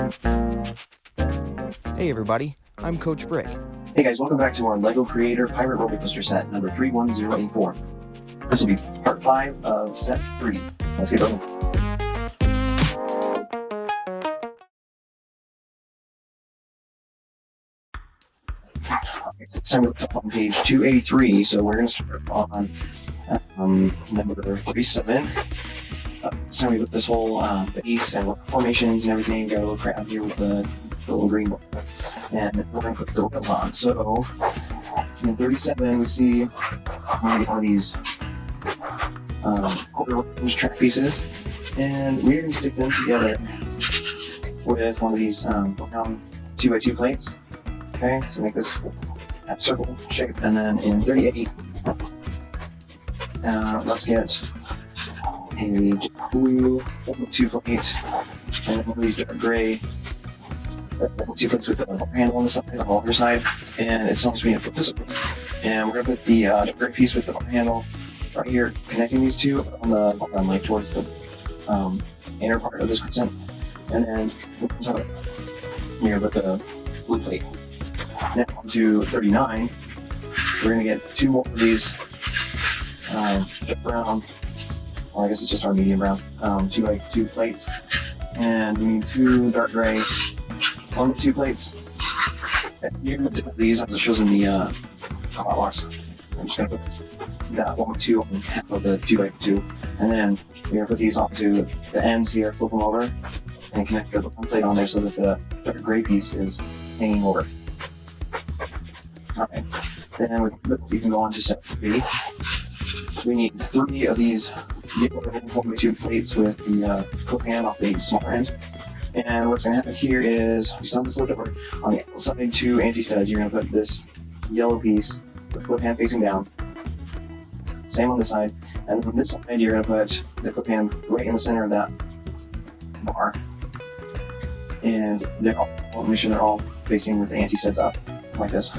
Hey everybody, I'm Coach Brick. Hey guys, welcome back to our LEGO Creator Pirate Roller Coaster set number 31084. This will be part 5 of set 3. Let's get going. So we're on page 283, so we're going to start on number 37. So we put this whole base and formations and everything. Got a little crab here with the little green bar. And we're going to put the rails on. So in 37, we see one of these quarter range track pieces, and we're going to stick them together with one of these brown 2x2 plates. Okay, so make this circle shape, and then in 38, let's get a blue 2 plate, and then one of these dark gray 2 plates with the bar handle on the side, on the other side, and it's almost we need to flip this over. And we're going to put the dark gray piece with the bar handle right here, connecting these two on the bottom, like towards the inner part of this crescent, and then we're going to put the blue plate. Now on to 39, we're going to get 2 more of these brown, or I guess it's just our medium brown, 2x2 plates, and we need 2 dark gray 1x2 plates. And you're going to put these as it shows in the hot box. I'm just going to put that 1x2 on half of the 2x2, and then we're going to put these onto the ends here, flip them over, and connect the brown plate on there so that the dark gray piece is hanging over. Alright, then you can go on to set 3. We need 3 of these yellow 1x2 plates with the clip hand off the smaller end. And what's going to happen here is, we still have this little door. On the outside 2 anti-studs, you're going to put this yellow piece with clip hand facing down. Same on this side. And then on this side, you're going to put the clip hand right in the center of that bar. And they're all, make sure they're all facing with the anti-studs up, like this.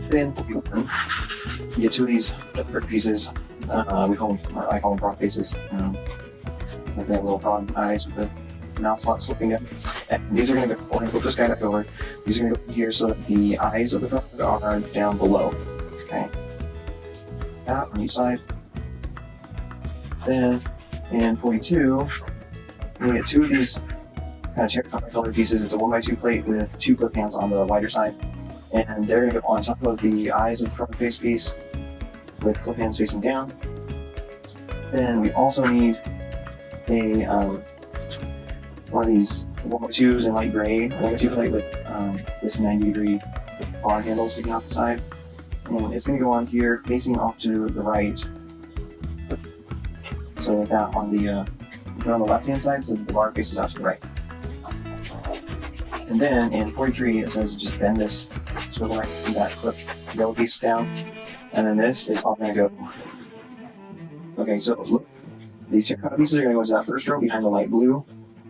Then you get 2 of these dark pieces. I call them frog faces. Like they have little frog eyes with the mouth slot slipping down. And these are going to go, we're going to flip this guy back over. These are going to go here so that the eyes of the frog are down below. Okay. That on each side. Then in 42, we get 2 of these kind of terracotta colored pieces. It's a 1x2 plate with 2 clip hands on the wider side. And they're going to go on top of the eyes of the front face piece with clip hands facing down. Then we also need a one of these 1x2s in light gray, 1x2 plate with this 90-degree bar handle sticking off the side. And it's going to go on here facing off to the right, so that on the left-hand side, so that the bar faces out to the right. And then in 43, it says just bend this swivel line from that clip yellow piece down, and then this is all going to go. Okay, so look, these terracotta pieces are going to go into that first row behind the light blue,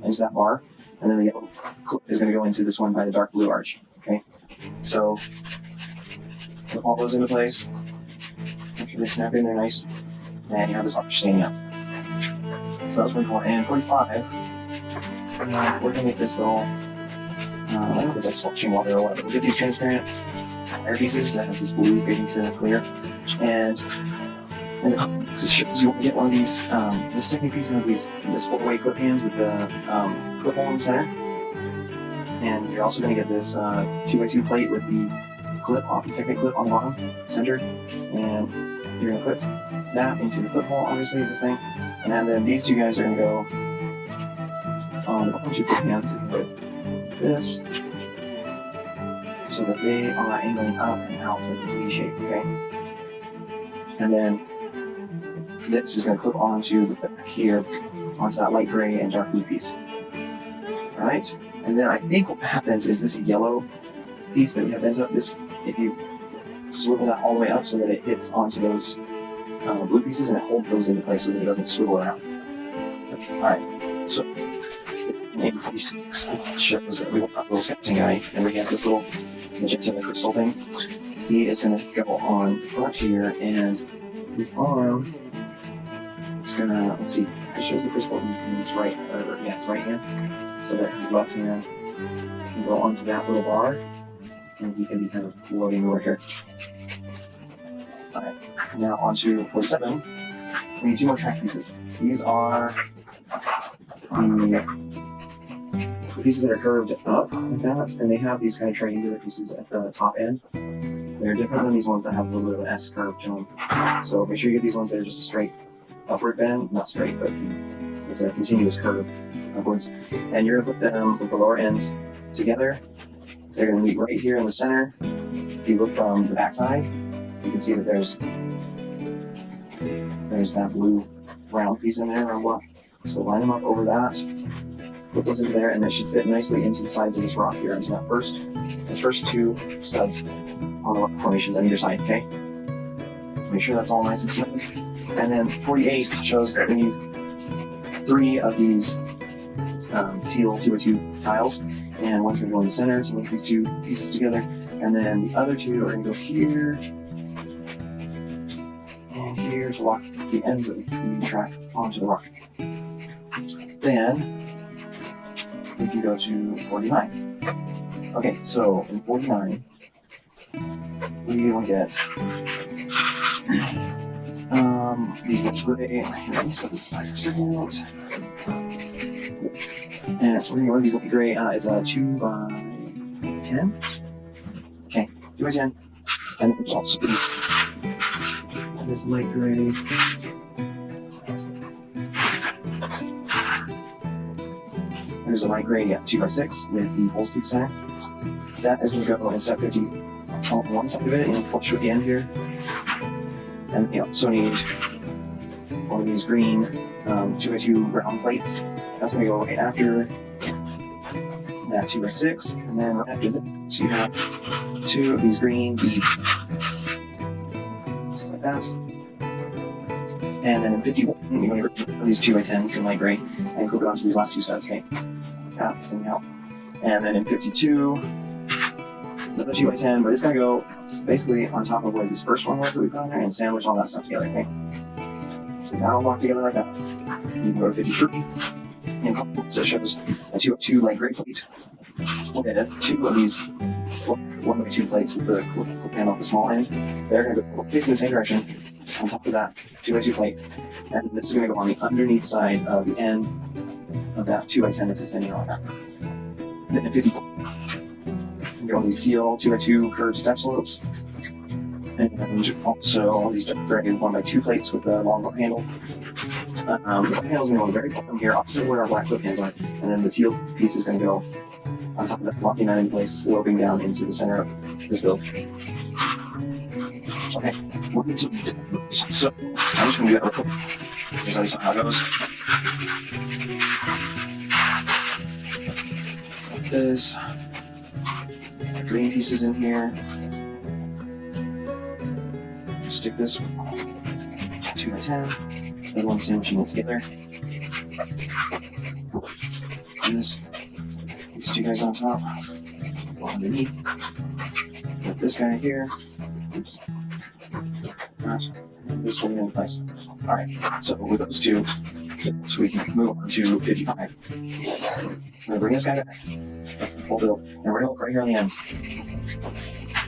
into that bar, and then the yellow clip is going to go into this one by the dark blue arch. Okay, so put all those into place. Make sure they snap in there nice, and you have this arch standing up. So that's 44. And 45, we're going to make this little, I don't know if it's like sloshing water or whatever. We'll get these transparent wire pieces that has this blue fading to clear, and this shows you want to get one of these. This technique piece has this 4-way clip hands with the clip hole in the center, and you're also going to get this 2x2 plate with the technique clip on the bottom, centered, and you're going to put that into the clip hole, obviously, this thing, and then these 2 guys are going to go on the bottom 2 clip hands and put this, so that they are angling up and out like this V shape, okay? And then this is going to clip onto the back here, onto that light gray and dark blue piece. Alright? And then I think what happens is this yellow piece that we have bent up, this, if you swivel that all the way up so that it hits onto those blue pieces and it holds those into place so that it doesn't swivel around. Alright, so in 46 shows that we want that little skeleton guy, and he has this little magenta crystal thing. He is going to go on the front here, and his arm is going to, let's see, it shows the crystal in his right, his right hand, so that his left hand can go onto that little bar, and he can be kind of floating over here. Alright, now onto 47. We need 2 more track pieces. These are the pieces that are curved up like that, and they have these kind of triangular pieces at the top end. They're different than these ones that have a little bit of an S curve to them. So make sure you get these ones that are just a straight upward bend, not straight, but it's a continuous curve upwards. And you're going to put them with the lower ends together. They're going to meet right here in the center. If you look from the back side, you can see that there's that blue round piece in there, round block. So line them up over that, put those into there, and it should fit nicely into the sides of this rock here, into that first 2 studs on the rock formations on either side, okay? Make sure that's all nice and smooth. And then 48 shows that we need 3 of these teal 2x2 tiles, and one's going to go in the center to make these 2 pieces together, and then the other 2 are going to go here and here to lock the ends of the track onto the rock. Then we can go to 49. Okay, so in 49, we will get these little gray. Let me set this aside for a second. And it's one of these little gray. It's a 2x10. Okay, 2x10. And there's also this light gray. There's a light gray 2x6 with the holes through the center. That is going to go in step 50 on one side of it, flush with the end here. And you also need one of these green 2x2 round plates. That's going to go right after that 2x6, and then right after that, so you have 2 of these green beads, just like that. And then in 51, you're going to grab these 2x10s in light gray and clip it onto these last 2 studs, okay? Like that, extending out. And then in 52, another 2x10, but it's going to go basically on top of where this first one was that we put on there and sandwich all that stuff together, okay? So that'll lock together like that. You can go to 53, and it shows a 2x2 light gray plate with 2 of these 1x2 plates with the clip hand off the small end. They're going to go facing the same direction on top of that 2x2 plate, and this is going to go on the underneath side of the end of that 2x10 that's extending out like that. Then in 54, you get all these teal 2x2 curved step slopes, and also these dark gray 1x2 plates with the long handle. The black handle is going to go on the very bottom here, opposite where our black clip hands are, and then the teal piece is going to go on top of that, locking that in place, sloping down into the center of this build. Okay, we'll get to so I'm just going to do that real quick, because I saw how it goes. There's green pieces in here. Stick this 2x10. The other one's sandwiching it together. These 2 guys on top, go underneath. Put this guy here. Oops. That. And this one in place. Alright, so with those 2, so we can move on to 55. I'm going to bring this guy back. Full build. And we're going to look right here on the ends.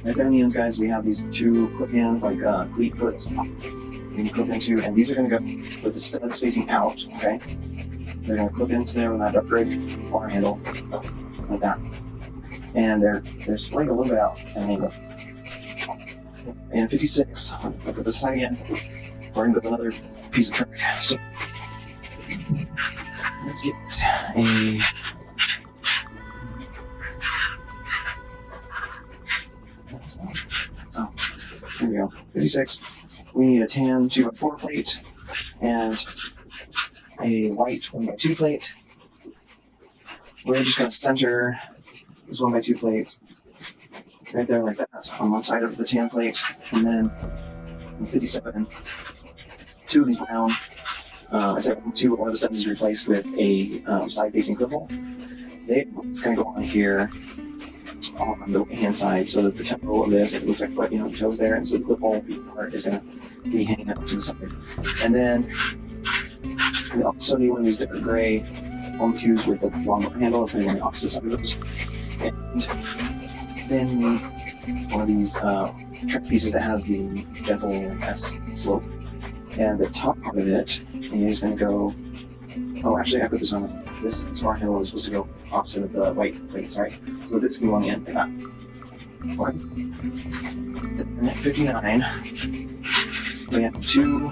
Right there on the ends, guys, we have these 2 clip hands, like cleat foots. You can clip into, and these are going to go with the studs facing out, okay? They're going to clip into there with that upgrade bar handle, like that. And they're splaying a little bit out at an angle. And 56, I'll put this aside again. We're going to go with another piece of track. So, let's get a... Oh, here we go. 56. We need a tan 2x4 plate and a white 1x2 plate. We're just going to center this 1x2 plate right there like that on one side of the tan plate, and then in 57, 2 of these brown. I said 2, but one of the studs is replaced with a side-facing clip hole. It's going to go on here on the right-hand side, so that the toe of this, it looks like foot, the toe's there, and so the clip hole part is going to be hanging up to the side. And then We also need one of these different gray 1-2s with the long handle. It's going to be on the opposite side of those. And then we need one of these track pieces that has the gentle S slope. And the top part of it is going to go. Oh, actually, I put this on. This bar handle is supposed to go opposite of the white plate. Sorry. So this can go on the end like that. Okay. Then at 59, we have 2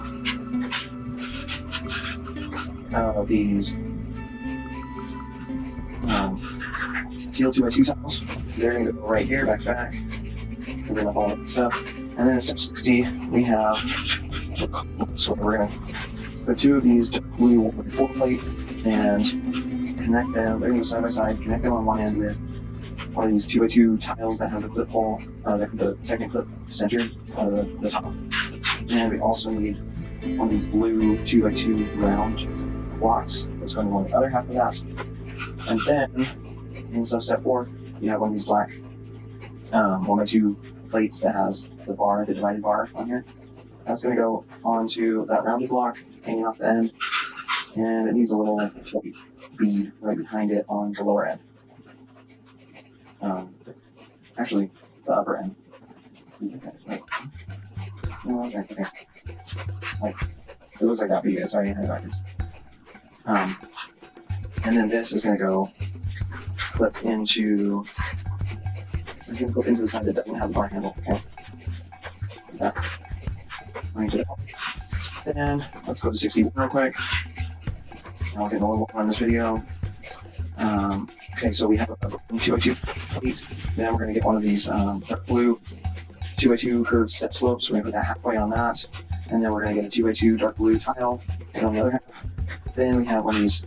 of these steel 2x2 tiles. They're going to go right here, back to back. We'll bring up all that stuff. And then at step 60, we have. So we're going to put 2 of these dark blue 1x4 plate and connect them. They're going to go side by side. Connect them on one end with one of these 2x2 tiles that has the clip hole, the technic clip centered on the top. And we also need one of these blue 2x2 round blocks that's going to go on the other half of that. And then in substep 4, you have one of these black 1x2 plates that has the bar, the divided bar on here. That's going to go onto that rounded block hanging off the end, and it needs a little white bead right behind it on the lower end. Actually, the upper end. Okay. Like, it looks like that for you guys. Sorry, I had it backwards. And then this is going to go clip into. It's going to clip into the side that doesn't have the bar handle. Okay. Like that. And let's go to 61 real quick. I'll get a little more on this video. Okay, so we have a 2x2 plate. Then we're going to get one of these dark blue 2x2 curved step slopes. We're going to put that halfway on that. And then we're going to get a 2x2 dark blue tile and on the other half. Then we have one of these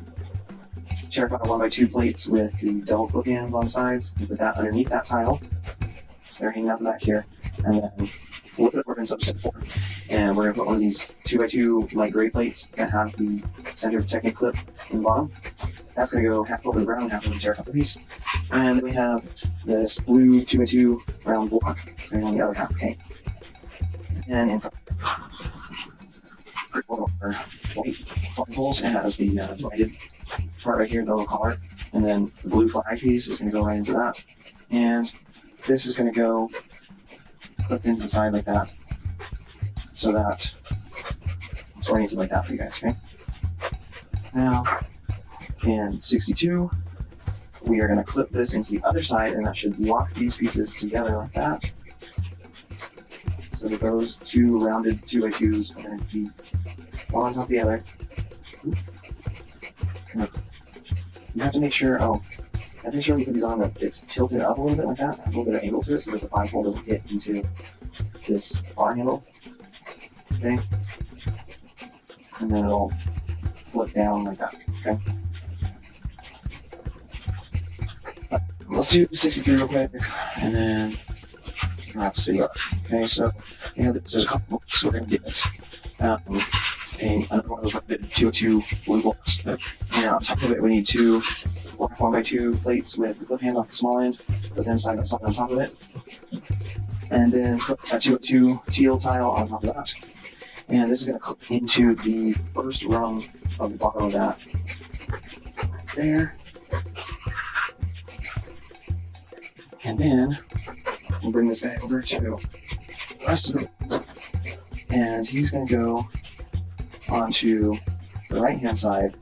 terracotta 1x2 plates with the double clip hands on the sides. We put that underneath that tile. So they're hanging out the back here. And then flip it over in substep 4. And we're going to put one of these 2x2 light gray plates that has the center technic clip in the bottom. That's going to go half over the ground, half over the terracotta piece. And then we have this blue 2x2 round block. It's going to go on the other half, okay? And in front of our white flagpoles, it has the divided part right here, the little collar. And then the blue flag piece is going to go right into that. And this is going to go clipped into the side like that. So that it's oriented like that for you guys, okay? Now, in 62, we are going to clip this into the other side, and that should lock these pieces together like that. So that those 2 rounded 2x2s are going to be one on top of the other. You have to make sure, you have to make sure when you put these on that it's tilted up a little bit like that. It has a little bit of angle to it so that the flagpole doesn't get into this bar handle. Okay, and then it'll flip down like that. Okay, let's do 63 real quick, and then wrap this video up. Okay, so we have this. There's a couple books, so we're gonna get another one of those rabbit 2x2 blue blocks. And on top of it, we need 2 black 1x2 plates with the clip hand off the small end, put them side by side on top of it, and then put a 2x2 teal tile on top of that. And this is going to clip into the first rung of the bottom of that. There. And then we'll bring this guy over to the rest of the and he's going to go onto the right hand side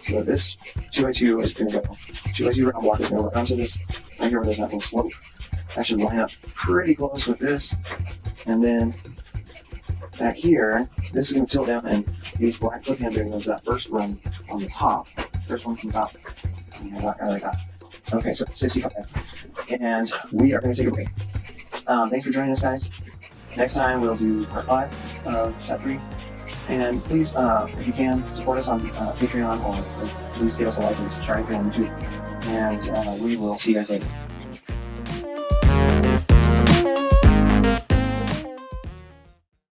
so that this 2x2 is going to go 2x2 round block is going to go onto this right here where there's that little slope. That should line up pretty close with this. And then back here, this is going to tilt down, and these black clip hands are going to go to that first rung on the top. First one from the top. And you have that guy like that. Okay, so 65. And we are going to take a break. Thanks for joining us, guys. Next time, we'll do part 5 of set 3. And please, if you can, support us on Patreon, or please give us a like and subscribe here on YouTube. And we will see you guys later.